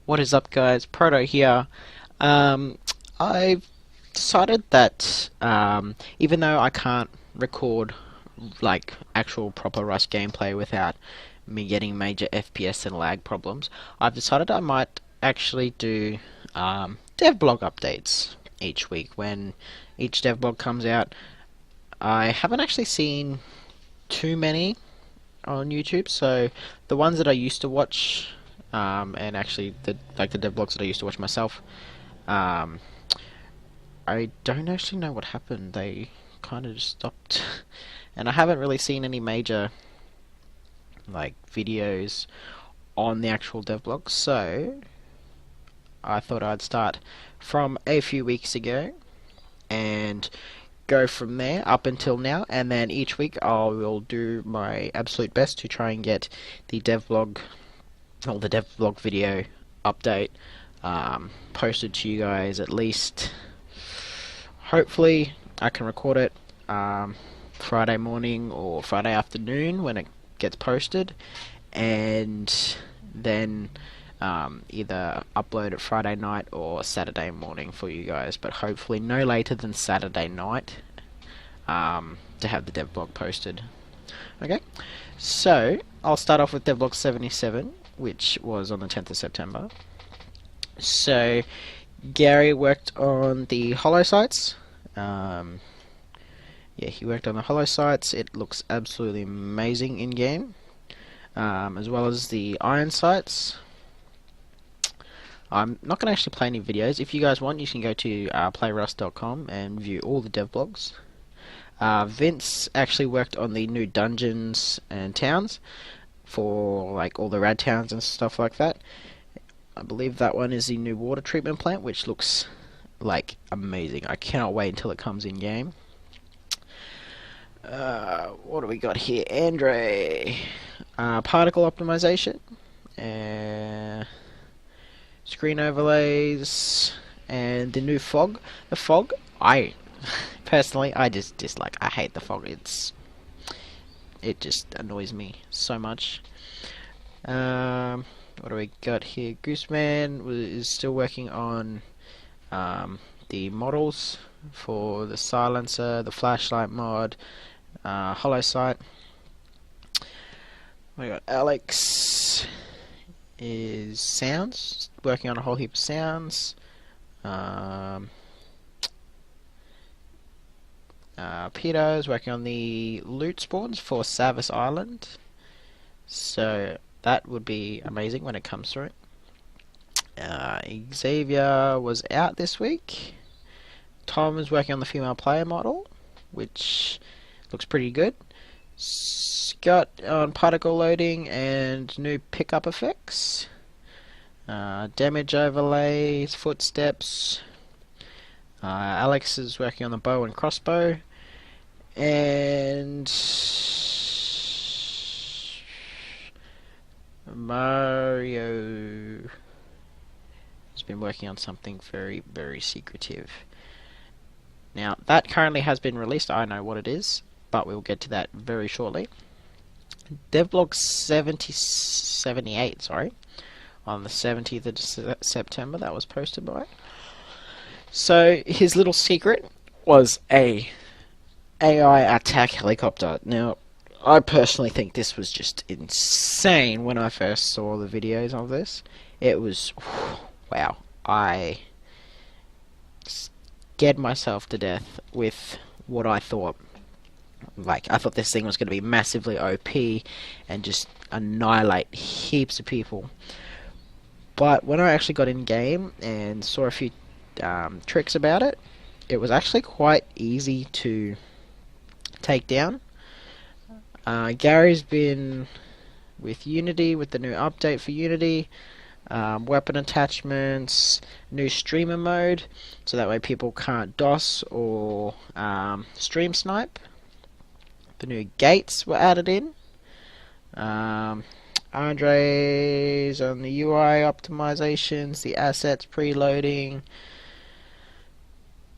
What is up, guys? Proto here. Um, I've decided that even though I can't record like actual proper Rust gameplay without me getting major FPS and lag problems, I've decided I might actually do Devblog updates each week when each Devblog comes out. I haven't actually seen too many on YouTube. So the ones that I used to watch, and actually the dev blogs that I used to watch myself, um, I don't actually know what happened. They kind of just stopped, and I haven't really seen any major like videos on the actual dev blog. So I thought I'd start from a few weeks ago and go from there up until now, and then each week I will do my absolute best to try and get the devlog or the devlog video update posted to you guys. At least hopefully I can record it Friday morning or Friday afternoon when it gets posted, and then either upload it Friday night or Saturday morning for you guys, but hopefully no later than Saturday night to have the devlog posted. Okay, so I'll start off with devlog 77, which was on the 10th of September. So Gary worked on the hollow sites. Yeah, he worked on the hollow sites. It looks absolutely amazing in game, as well as the iron sites. I'm not going to actually play any videos. If you guys want, you can go to playrust.com and view all the devlogs. Vince actually worked on the new dungeons and towns for like all the rad towns and stuff like that. I believe that one is the new water treatment plant, which looks like amazing. I cannot wait until it comes in game. What do we got here? Andre, particle optimization, screen overlays, and the new fog. The fog, I personally, I just dislike. I hate the fog. It just annoys me so much. What do we got here? Gooseman is still working on the models for the silencer, the flashlight mod, hollow sight. We got Alex is sounds, working on a whole heap of sounds. Peter is working on the loot spawns for Savis Island, so that would be amazing when it comes through. Xavier was out this week. Tom is working on the female player model, which looks pretty good. Scott on particle loading and new pickup effects. Damage overlays, footsteps. Alex is working on the bow and crossbow. And Mario has been working on something very, very secretive. Now, that currently has been released. I know what it is, but we'll get to that very shortly. Devblog 78, sorry, on the 17th of September, that was posted by. So, his little secret was a AI attack helicopter. Now, I personally think this was just insane when I first saw the videos of this. It was, wow, I scared myself to death with what I thought. Like, I thought this thing was going to be massively OP and just annihilate heaps of people. But when I actually got in game and saw a few tricks about it, it was actually quite easy to take down. Gary's been with Unity, with the new update for Unity, weapon attachments, new streamer mode, so that way people can't DOS or stream snipe. The new gates were added in. Andre's on the UI optimizations, the assets preloading.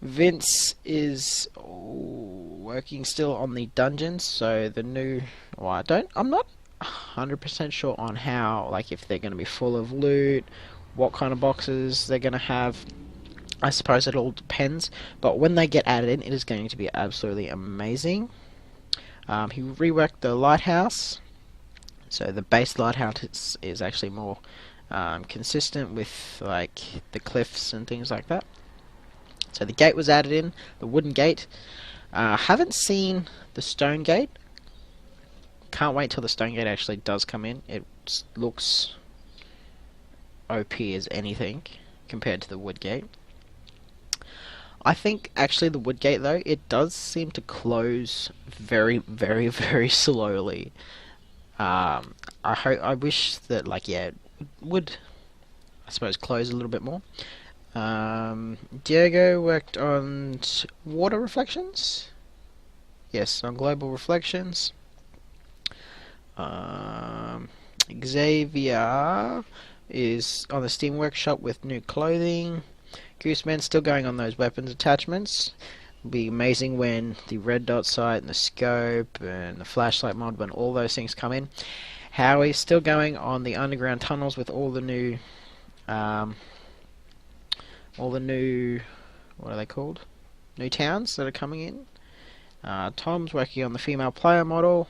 Vince is working still on the dungeons, so the new. Well, I'm not 100% sure on how, like, if they're going to be full of loot what kind of boxes they're going to have. I suppose it all depends, but when they get added in, it is going to be absolutely amazing. He reworked the lighthouse, so the base lighthouse is actually more consistent with like the cliffs and things like that. So the gate was added in, the wooden gate. Haven't seen the stone gate. Can't wait till the stone gate actually does come in. It looks OP as anything compared to the wood gate. I think actually the wood gate though, it does seem to close very, very, very slowly. I wish that like it would, I suppose, close a little bit more. Diego worked on water reflections. Yes, on global reflections. Xavier is on the Steam Workshop with new clothing. Gooseman's still going on those weapons attachments. It'll be amazing when the red dot sight and the scope and the flashlight mod, when all those things come in. Howie's still going on the underground tunnels with all the new, what are they called? New towns that are coming in. Tom's working on the female player model.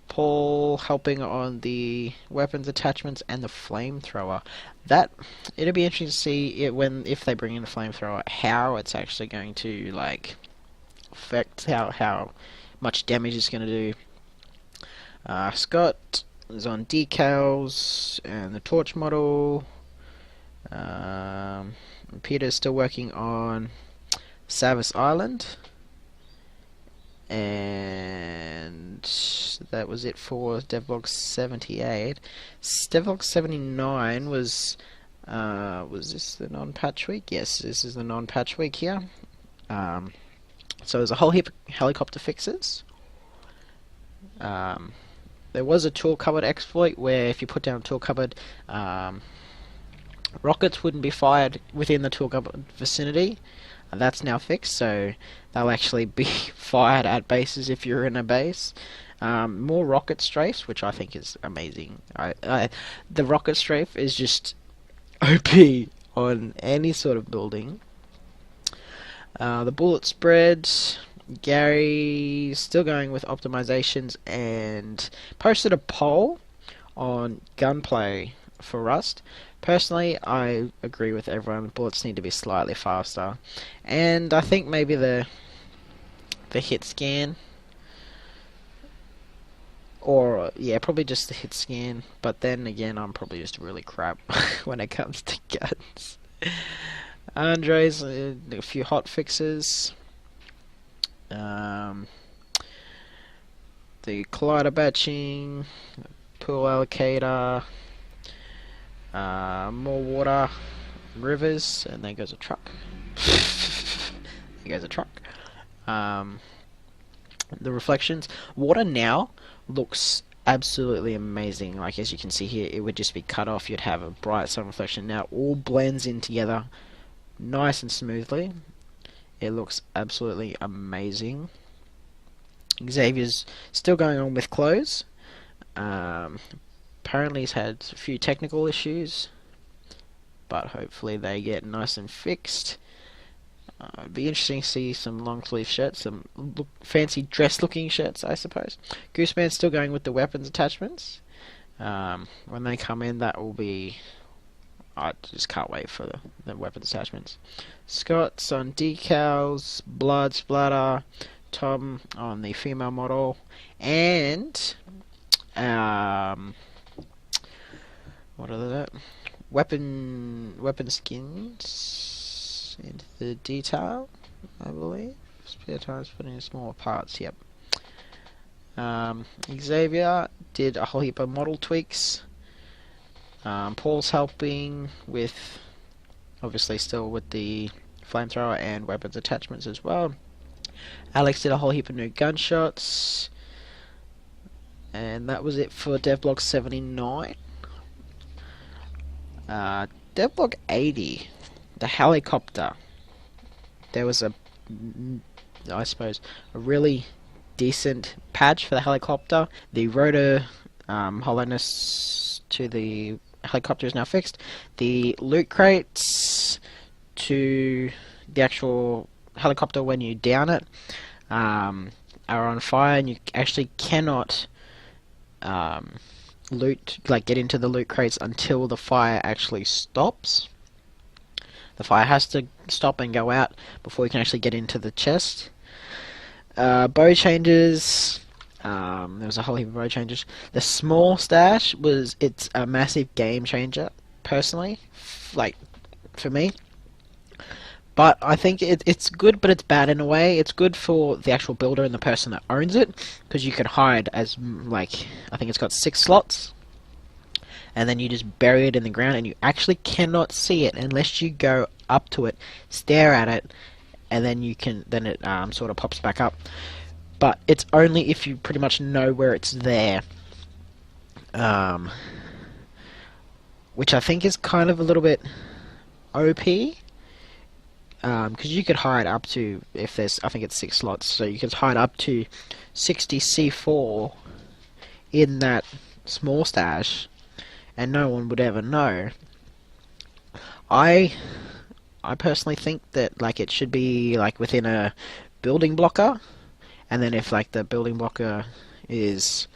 Paul helping on the weapons attachments and the flamethrower. That it'll be interesting to see it if they bring in the flamethrower, how it's actually going to like affect how much damage it's going to do. Scott is on decals and the torch model. Peter's still working on Savis Island. And that was it for Devblog 78. Devblog 79 was this the non-patch week? Yes, this is the non-patch week here. So there's a whole heap of helicopter fixes. There was a tool cupboard exploit where if you put down a tool cupboard, rockets wouldn't be fired within the tool cupboard vicinity. That's now fixed, so they'll actually be fired at bases if you're in a base. More rocket strafes, which I think is amazing. The rocket strafe is just OP on any sort of building. The bullet spread, Gary's still going with optimizations and posted a poll on gunplay for Rust. Personally, I agree with everyone. Bullets need to be slightly faster, and I think maybe the hit scan, or yeah, probably just the hit scan. But then again, I'm probably just really crap when it comes to guns. Andre's a few hot fixes. The collider batching, pool allocator. More water, rivers, and there goes a truck. There goes a truck. The reflections. Water now looks absolutely amazing. Like as you can see here, it would just be cut off. You'd have a bright sun reflection. Now all blends in together, nice and smoothly. It looks absolutely amazing. Xavier's still going on with clothes. Apparently he's had a few technical issues, but hopefully they get nice and fixed. It'd be interesting to see some long sleeve shirts, some fancy dress looking shirts, I suppose. Gooseman's still going with the weapons attachments. When they come in, that will be... I just can't wait for the weapons attachments. Scott's on decals, blood splatter, Tom on the female model, and what are that? Weapon skins into the detail, I believe. Spare times putting in smaller parts. Yep. Xavier did a whole heap of model tweaks. Paul's helping with, obviously, still with the flamethrower and weapons attachments as well. Alex did a whole heap of new gunshots. And that was it for Devblog 79. Devblog 80, the helicopter. There was I suppose, a really decent patch for the helicopter. The rotor hollowness to the helicopter is now fixed. The loot crates to the actual helicopter when you down it are on fire, and you actually cannot get into the loot crates until the fire actually stops. The fire has to stop and go out before you can actually get into the chest. Bow changes. There was a whole heap of bow changes. The small stash it's a massive game changer, personally, like for me. But I think it's good, but it's bad in a way. It's good for the actual builder and the person that owns it, because you can hide as I think it's got 6 slots. And then you just bury it in the ground, and you actually cannot see it unless you go up to it, stare at it, and then it sort of pops back up. But it's only if you pretty much know where it's there, which I think is kind of a little bit OP, because you could hide up to, I think it's 6 slots, so you could hide up to 60 C4 in that small stash, and no one would ever know. I personally think that it should be within a building blocker, and then if the building blocker is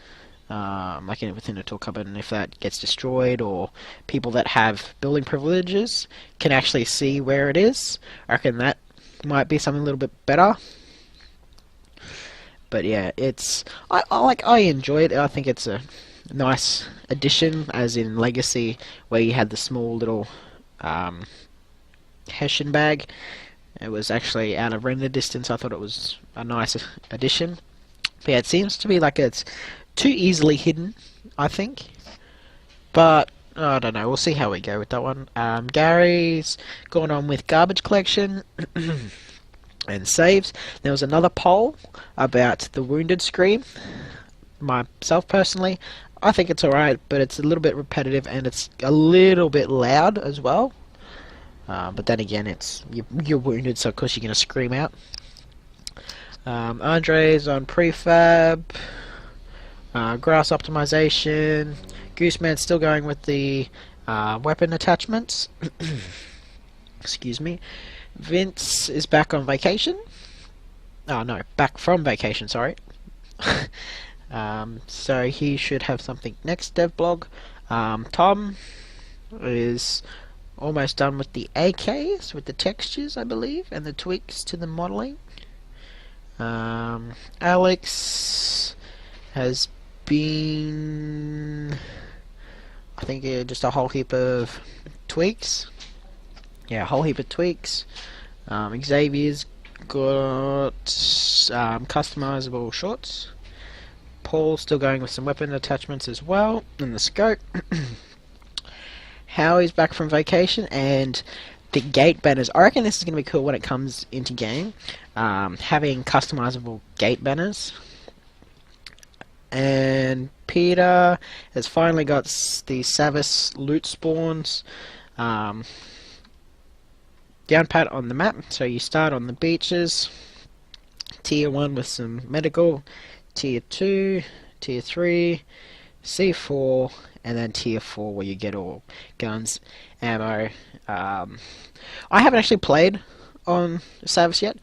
within a tool cupboard, and if that gets destroyed, or people that have building privileges can actually see where it is, I reckon that might be something a little bit better. But yeah, I enjoy it. I think it's a nice addition, as in Legacy, where you had the small little Hessian bag. It was actually out of render distance. I thought it was a nice addition. But yeah, it seems to be it's too easily hidden, I think. But I don't know. We'll see how we go with that one. Gary's gone on with garbage collection and saves. There was another poll about the Wounded Scream. Myself personally, I think it's alright, but it's a little bit repetitive, and it's a little bit loud as well. But then again, you're wounded, so of course you're going to scream out. Andre's on prefab, grass optimization. Gooseman's still going with the weapon attachments. Excuse me. Vince is back on vacation. Oh no, back from vacation, sorry. So he should have something next Devblog. Tom is almost done with the AKs, with the textures, I believe, and the tweaks to the modeling. Alex has been, I think, just a whole heap of tweaks. Yeah, a whole heap of tweaks. Xavier's got customizable shorts. Paul's still going with some weapon attachments as well, and the scope. Howie's back from vacation, and the gate banners. I reckon this is going to be cool when it comes into game. Having customizable gate banners. And Peter has finally got the Savis loot spawns down pat on the map. So you start on the beaches. Tier 1 with some medical. Tier 2, Tier 3, C4, and then Tier 4 where you get all guns, ammo. I haven't actually played on Savis yet.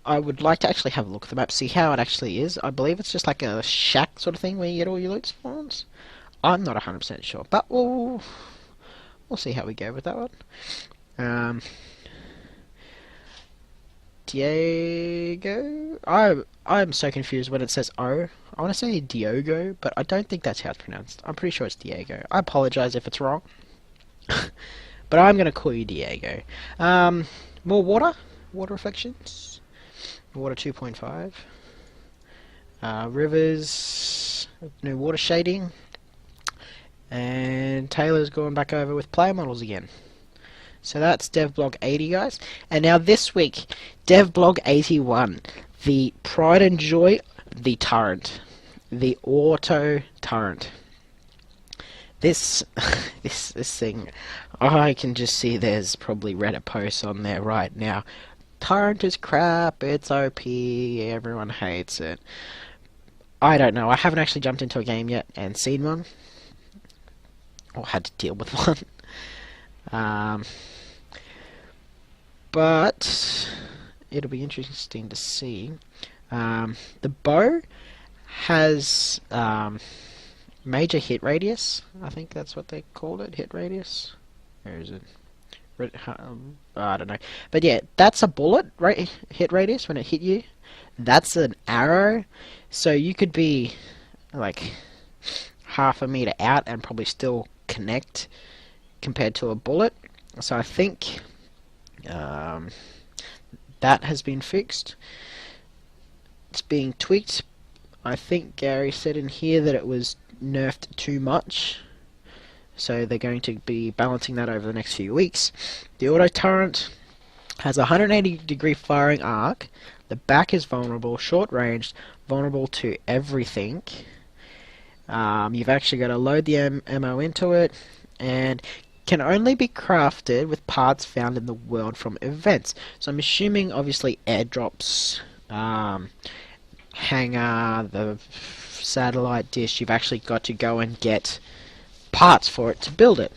I would like to actually have a look at the map, see how it actually is. I believe it's just like a shack sort of thing where you get all your loot spawns. I'm not 100% sure, but we'll see how we go with that one. Diego? I'm so confused when it says O. I want to say Diogo, but I don't think that's how it's pronounced. I'm pretty sure it's Diego. I apologize if it's wrong. But I'm going to call you Diego. More water. Water reflections. Water 2.5. Rivers. New water shading. And Taylor's going back over with player models again. So that's Devblog 80, guys. And now this week, Devblog 81. The pride and joy, the turret. The auto turret. This thing, I can just see there's probably Reddit posts on there right now. Torrent is crap, it's OP, everyone hates it. I don't know, I haven't actually jumped into a game yet and seen one. or had to deal with one. Um, but it'll be interesting to see. The bow has major hit radius. I think that's what they called it, hit radius. Where is it? I don't know. But yeah, that's a bullet, right? Hit radius when it hit you. That's an arrow. So you could be like half a meter out and probably still connect compared to a bullet. So I think that has been fixed. It's being tweaked. I think Gary said in here that it was nerfed too much. So they're going to be balancing that over the next few weeks. The auto turret has a 180-degree firing arc. The back is vulnerable, short range, vulnerable to everything. You've actually got to load the ammo into it, and can only be crafted with parts found in the world from events. So I'm assuming, obviously, airdrops, hangar, the satellite dish. You've actually got to go and get parts for it to build it,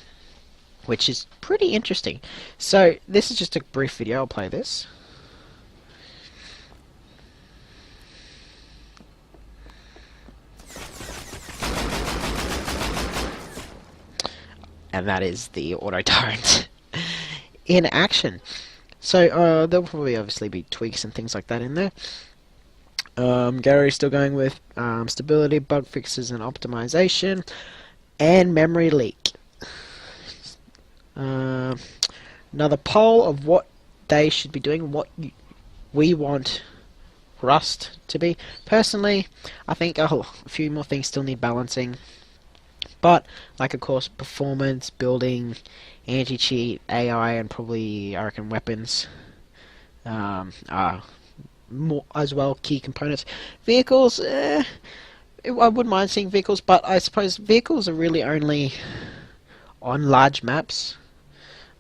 which is pretty interesting. So this is just a brief video. I'll play this. And that is the auto turret in action. So there'll probably obviously be tweaks and things like that in there. Gary's still going with stability, bug fixes, and optimization, and memory leak. Another poll of what they should be doing, what we want Rust to be. Personally, I think a few more things still need balancing. But, like, of course, performance, building, anti-cheat, AI, and probably, I reckon, weapons are more as well key components. Vehicles, I wouldn't mind seeing vehicles, but I suppose vehicles are really only on large maps,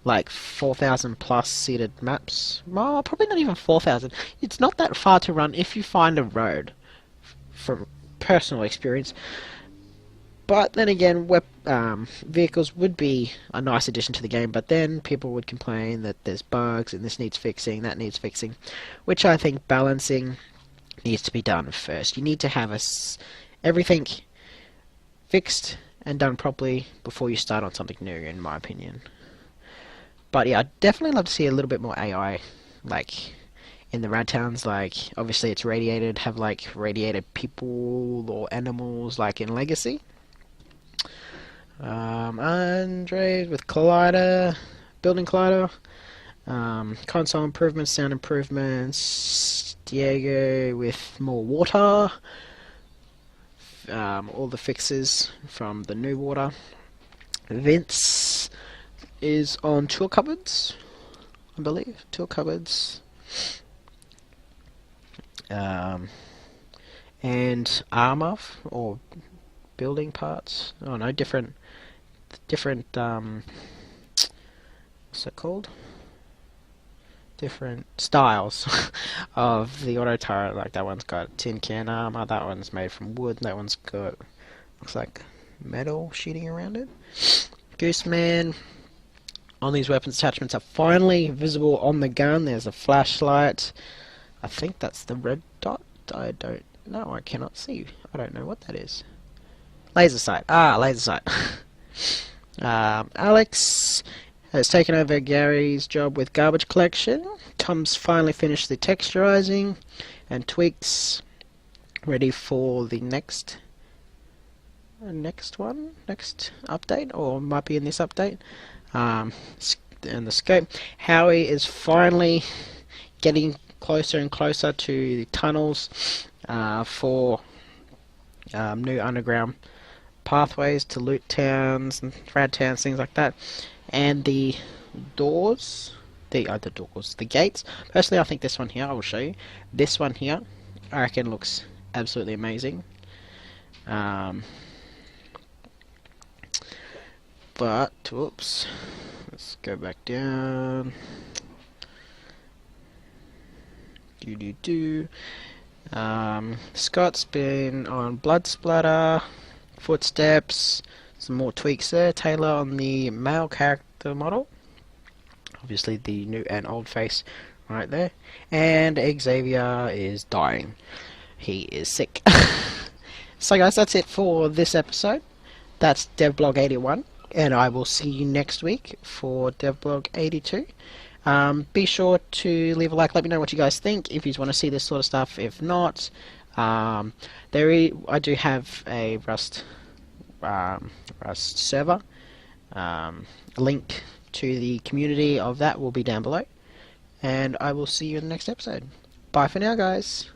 like 4,000 plus seated maps. Well, probably not even 4,000. It's not that far to run if you find a road, from personal experience. But then again, vehicles would be a nice addition to the game, but then people would complain that there's bugs and this needs fixing, that needs fixing, which I think balancing needs to be done first. You need to have everything fixed and done properly before you start on something new, in my opinion. But yeah, I'd definitely love to see a little bit more AI, like in the rad towns. Like, obviously it's radiated, have like radiated people or animals like in Legacy. Andre with Collider, building Collider, console improvements, sound improvements, Diego with more water, all the fixes from the new water. Vince is on tool cupboards, I believe, tool cupboards, and armor or building parts. Oh no, different what's it called? Different styles of the auto turret. Like that one's got tin can armor, that one's made from wood, that one's got looks like metal sheeting around it. Gooseman. On these weapons attachments are finally visible on the gun. There's a flashlight. I think that's the red dot. I don't know. I cannot see. I don't know what that is. Laser sight. Ah, laser sight. Alex has taken over Gary's job with garbage collection. Tom's finally finished the texturizing and tweaks, ready for the next update, or might be in this update. And the scope. Howie is finally getting closer and closer to the tunnels for new underground pathways to loot towns and rad towns, things like that. And the doors, the gates. Personally, I think this one here, I will show you. This one here, I reckon looks absolutely amazing. But, whoops, let's go back down. Scott's been on Blood Splatter, Footsteps, Some more tweaks there. Taylor on the male character model. Obviously the new and old face right there. And Xavier is dying. He is sick. So guys, that's it for this episode. That's Devblog 81, and I will see you next week for Devblog 82. Be sure to leave a like, let me know what you guys think, if you want to see this sort of stuff. If not, I do have a Rust server. Link to the community of that will be down below. And I will see you in the next episode. Bye for now, guys.